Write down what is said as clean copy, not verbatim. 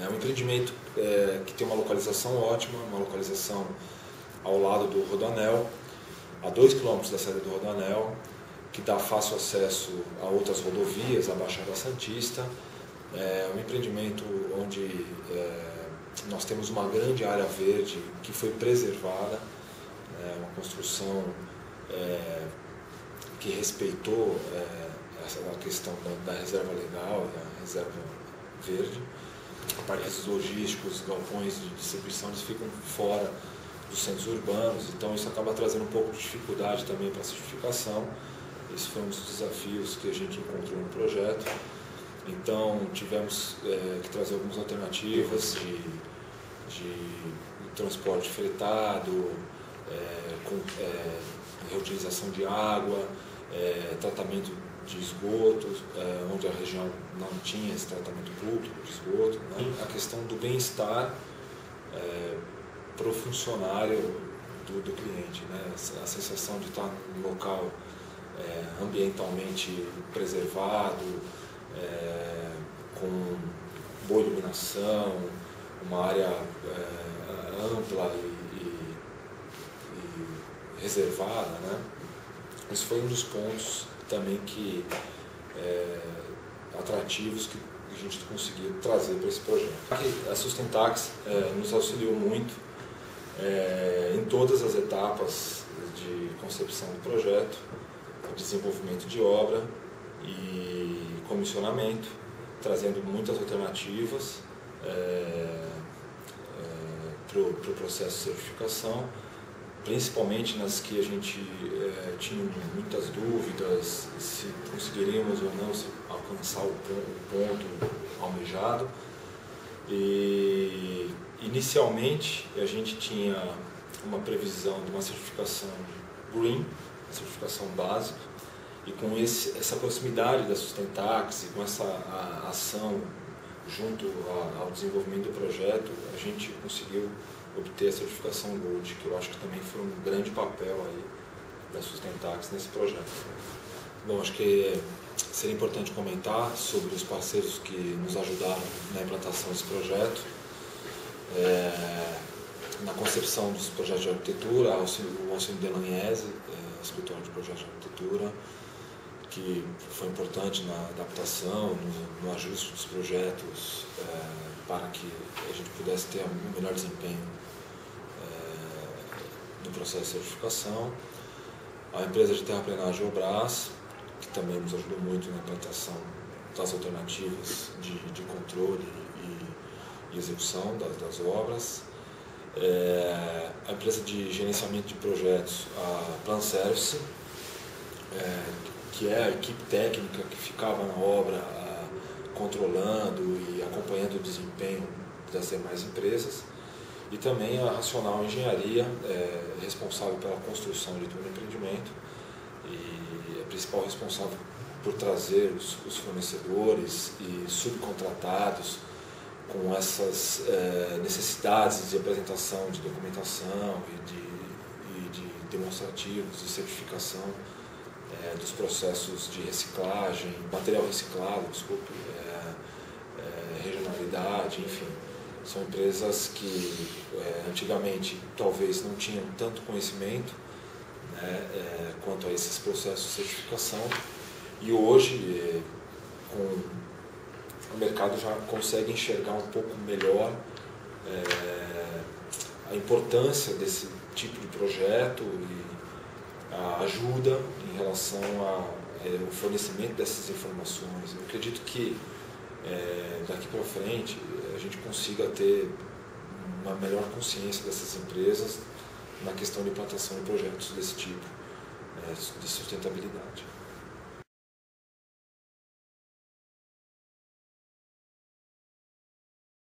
É um empreendimento que tem uma localização ótima, uma localização ao lado do Rodoanel, a 2 km da saída do Rodoanel, que dá fácil acesso a outras rodovias, a Baixada Santista. É um empreendimento onde nós temos uma grande área verde que foi preservada, uma construção que respeitou a questão da reserva legal, da reserva verde. Parques logísticos, galpões de distribuição, eles ficam fora dos centros urbanos, então isso acaba trazendo um pouco de dificuldade também para a certificação. Esse foi um dos desafios que a gente encontrou no projeto. Então tivemos que trazer algumas alternativas de transporte fretado, com reutilização de água, tratamento de esgoto, onde a região não tinha esse tratamento público de esgoto, né? A questão do bem-estar para o funcionário do cliente, né? A sensação de estar num local ambientalmente preservado, com boa iluminação, uma área ampla e reservada, né? Esse foi um dos pontos também atrativos que a gente conseguiu trazer para esse projeto. A Sustentax nos auxiliou muito em todas as etapas de concepção do projeto, desenvolvimento de obra e comissionamento, trazendo muitas alternativas para o processo de certificação, principalmente nas que a gente tinha muitas dúvidas se conseguiríamos ou não alcançar o ponto almejado. E inicialmente a gente tinha uma previsão de uma certificação Green, certificação básica, e com essa proximidade da Sustentax e com essa ação junto ao desenvolvimento do projeto, a gente conseguiu obter a certificação Gold, que eu acho que também foi um grande papel aí da Sustentax nesse projeto. Bom, acho que seria importante comentar sobre os parceiros que nos ajudaram na implantação desse projeto. Na concepção dos projetos de arquitetura, o Alcino Delagnese, escritório de projetos de arquitetura, que foi importante na adaptação, no ajuste dos projetos, para que a gente pudesse ter um melhor desempenho no processo de certificação. A empresa de terraplenagem Obras, que também nos ajudou muito na implantação das alternativas de controle e execução das obras. A empresa de gerenciamento de projetos, a Plan Service, que é a equipe técnica que ficava na obra controlando e acompanhando o desempenho das demais empresas, e também a Racional Engenharia, responsável pela construção de todo o empreendimento e a principal responsável por trazer os fornecedores e subcontratados com essas necessidades de apresentação de documentação e de demonstrativos de certificação dos processos de reciclagem, material reciclado, regionalidade, enfim. São empresas que antigamente talvez não tinham tanto conhecimento, né, quanto a esses processos de certificação, e hoje o mercado já consegue enxergar um pouco melhor a importância desse tipo de projeto e a ajuda em relação ao fornecimento dessas informações. Eu acredito que daqui para frente a gente consiga ter uma melhor consciência dessas empresas na questão de implantação de projetos desse tipo, de sustentabilidade.